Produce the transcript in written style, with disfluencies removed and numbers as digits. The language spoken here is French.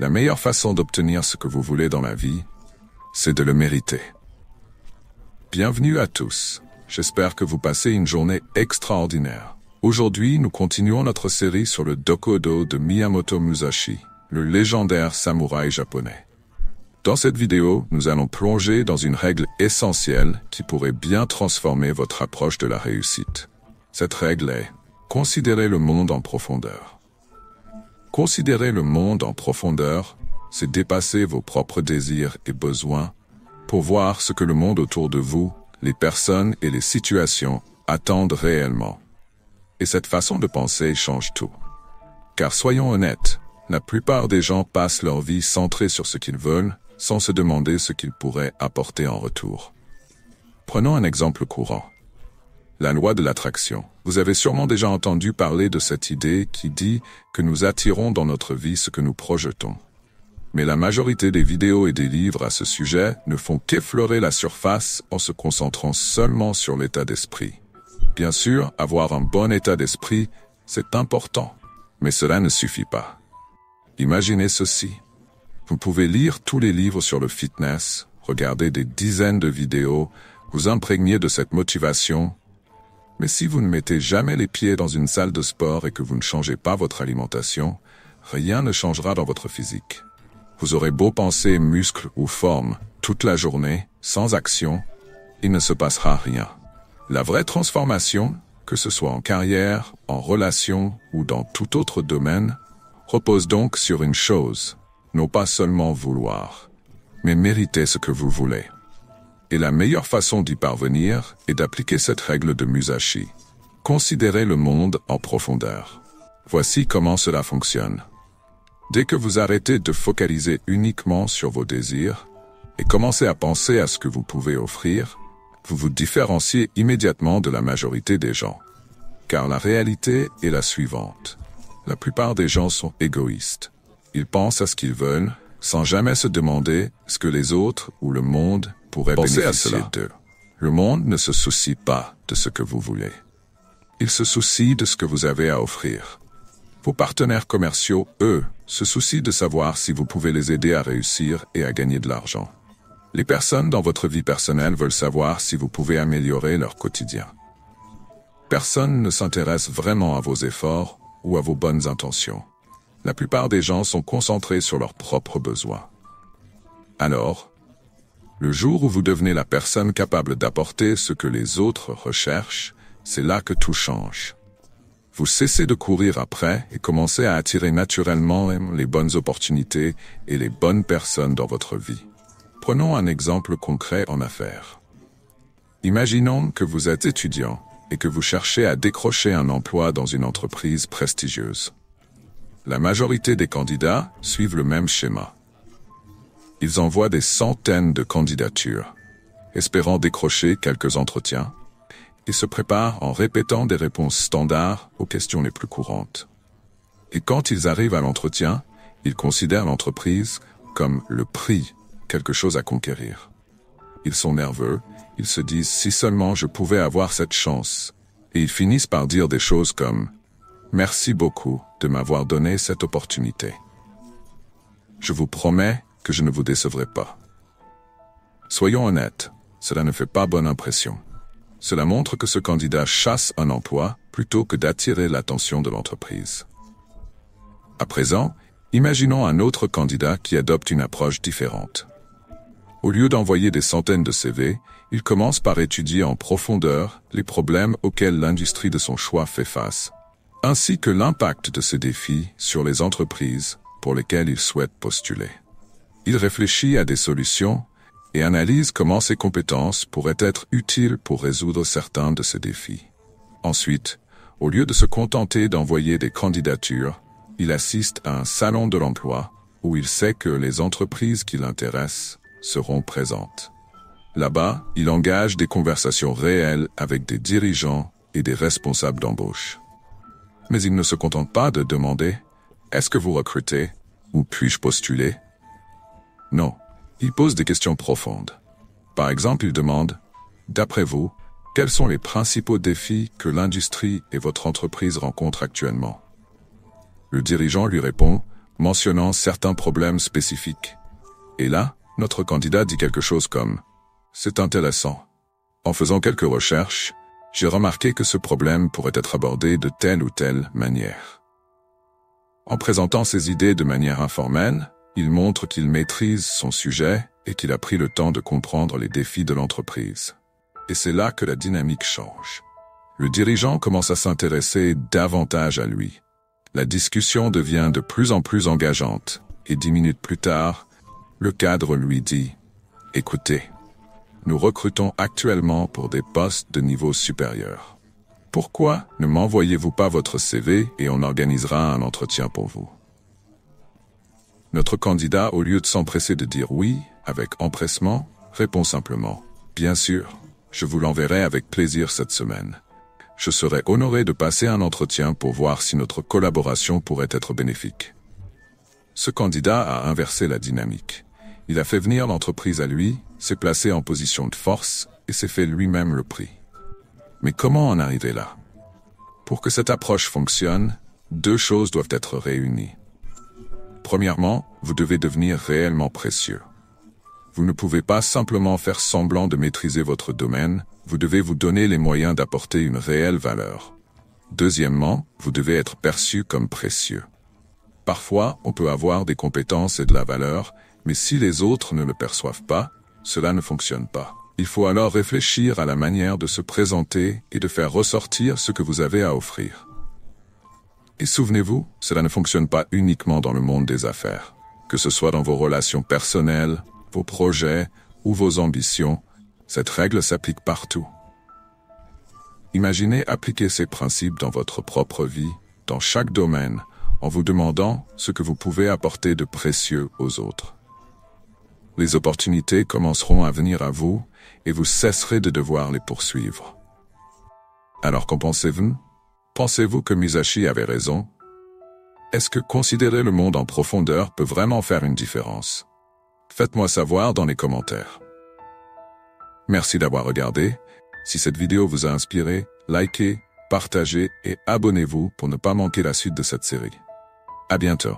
La meilleure façon d'obtenir ce que vous voulez dans la vie, c'est de le mériter. Bienvenue à tous. J'espère que vous passez une journée extraordinaire. Aujourd'hui, nous continuons notre série sur le Dokodo de Miyamoto Musashi, le légendaire samouraï japonais. Dans cette vidéo, nous allons plonger dans une règle essentielle qui pourrait bien transformer votre approche de la réussite. Cette règle est « Considérez le monde en profondeur ». Considérer le monde en profondeur, c'est dépasser vos propres désirs et besoins pour voir ce que le monde autour de vous, les personnes et les situations attendent réellement. Et cette façon de penser change tout. Car soyons honnêtes, la plupart des gens passent leur vie centrés sur ce qu'ils veulent, sans se demander ce qu'ils pourraient apporter en retour. Prenons un exemple courant. La loi de l'attraction. Vous avez sûrement déjà entendu parler de cette idée qui dit que nous attirons dans notre vie ce que nous projetons. Mais la majorité des vidéos et des livres à ce sujet ne font qu'effleurer la surface en se concentrant seulement sur l'état d'esprit. Bien sûr, avoir un bon état d'esprit, c'est important, mais cela ne suffit pas. Imaginez ceci. Vous pouvez lire tous les livres sur le fitness, regarder des dizaines de vidéos, vous imprégner de cette motivation. Mais si vous ne mettez jamais les pieds dans une salle de sport et que vous ne changez pas votre alimentation, rien ne changera dans votre physique. Vous aurez beau penser muscles ou forme toute la journée, sans action, il ne se passera rien. La vraie transformation, que ce soit en carrière, en relation ou dans tout autre domaine, repose donc sur une chose, non pas seulement vouloir, mais mériter ce que vous voulez. Et la meilleure façon d'y parvenir est d'appliquer cette règle de Musashi. Considérez le monde en profondeur. Voici comment cela fonctionne. Dès que vous arrêtez de focaliser uniquement sur vos désirs et commencez à penser à ce que vous pouvez offrir, vous vous différenciez immédiatement de la majorité des gens. Car la réalité est la suivante. La plupart des gens sont égoïstes. Ils pensent à ce qu'ils veulent, sans jamais se demander ce que les autres ou le monde pourraient bénéficier d'eux. Le monde ne se soucie pas de ce que vous voulez. Il se soucie de ce que vous avez à offrir. Vos partenaires commerciaux, eux, se soucient de savoir si vous pouvez les aider à réussir et à gagner de l'argent. Les personnes dans votre vie personnelle veulent savoir si vous pouvez améliorer leur quotidien. Personne ne s'intéresse vraiment à vos efforts ou à vos bonnes intentions. La plupart des gens sont concentrés sur leurs propres besoins. Alors, le jour où vous devenez la personne capable d'apporter ce que les autres recherchent, c'est là que tout change. Vous cessez de courir après et commencez à attirer naturellement les bonnes opportunités et les bonnes personnes dans votre vie. Prenons un exemple concret en affaires. Imaginons que vous êtes étudiant et que vous cherchez à décrocher un emploi dans une entreprise prestigieuse. La majorité des candidats suivent le même schéma. Ils envoient des centaines de candidatures, espérant décrocher quelques entretiens, et se préparent en répétant des réponses standards aux questions les plus courantes. Et quand ils arrivent à l'entretien, ils considèrent l'entreprise comme le prix, quelque chose à conquérir. Ils sont nerveux, ils se disent « si seulement je pouvais avoir cette chance », et ils finissent par dire des choses comme « merci beaucoup de m'avoir donné cette opportunité. Je vous promets que je ne vous décevrai pas. » Soyons honnêtes, cela ne fait pas bonne impression. Cela montre que ce candidat chasse un emploi plutôt que d'attirer l'attention de l'entreprise. À présent, imaginons un autre candidat qui adopte une approche différente. Au lieu d'envoyer des centaines de CV, il commence par étudier en profondeur les problèmes auxquels l'industrie de son choix fait face, ainsi que l'impact de ces défis sur les entreprises pour lesquelles il souhaite postuler. Il réfléchit à des solutions et analyse comment ses compétences pourraient être utiles pour résoudre certains de ces défis. Ensuite, au lieu de se contenter d'envoyer des candidatures, il assiste à un salon de l'emploi où il sait que les entreprises qui l'intéressent seront présentes. Là-bas, il engage des conversations réelles avec des dirigeants et des responsables d'embauche. Mais il ne se contente pas de demander « Est-ce que vous recrutez » ou « Puis-je postuler ?» Non, il pose des questions profondes. Par exemple, il demande « D'après vous, quels sont les principaux défis que l'industrie et votre entreprise rencontrent actuellement ?» Le dirigeant lui répond « mentionnant certains problèmes spécifiques. Et là, notre candidat dit quelque chose comme « C'est intéressant. En faisant quelques recherches, j'ai remarqué que ce problème pourrait être abordé de telle ou telle manière. » En présentant ses idées de manière informelle, il montre qu'il maîtrise son sujet et qu'il a pris le temps de comprendre les défis de l'entreprise. Et c'est là que la dynamique change. Le dirigeant commence à s'intéresser davantage à lui. La discussion devient de plus en plus engageante, et 10 minutes plus tard, le cadre lui dit « Écoutez, nous recrutons actuellement pour des postes de niveau supérieur. Pourquoi ne m'envoyez-vous pas votre CV et on organisera un entretien pour vous ?» Notre candidat, au lieu de s'empresser de dire oui, avec empressement, répond simplement « Bien sûr, je vous l'enverrai avec plaisir cette semaine. Je serai honoré de passer un entretien pour voir si notre collaboration pourrait être bénéfique. » Ce candidat a inversé la dynamique. Il a fait venir l'entreprise à lui, s'est placé en position de force et s'est fait lui-même le prix. Mais comment en arriver là? Pour que cette approche fonctionne, deux choses doivent être réunies. Premièrement, vous devez devenir réellement précieux. Vous ne pouvez pas simplement faire semblant de maîtriser votre domaine, vous devez vous donner les moyens d'apporter une réelle valeur. Deuxièmement, vous devez être perçu comme précieux. Parfois, on peut avoir des compétences et de la valeur, mais si les autres ne le perçoivent pas, cela ne fonctionne pas. Il faut alors réfléchir à la manière de se présenter et de faire ressortir ce que vous avez à offrir. Et souvenez-vous, cela ne fonctionne pas uniquement dans le monde des affaires. Que ce soit dans vos relations personnelles, vos projets ou vos ambitions, cette règle s'applique partout. Imaginez appliquer ces principes dans votre propre vie, dans chaque domaine, en vous demandant ce que vous pouvez apporter de précieux aux autres. Les opportunités commenceront à venir à vous et vous cesserez de devoir les poursuivre. Alors qu'en pensez-vous? Pensez-vous que Musashi avait raison? Est-ce que considérer le monde en profondeur peut vraiment faire une différence? Faites-moi savoir dans les commentaires. Merci d'avoir regardé. Si cette vidéo vous a inspiré, likez, partagez et abonnez-vous pour ne pas manquer la suite de cette série. À bientôt.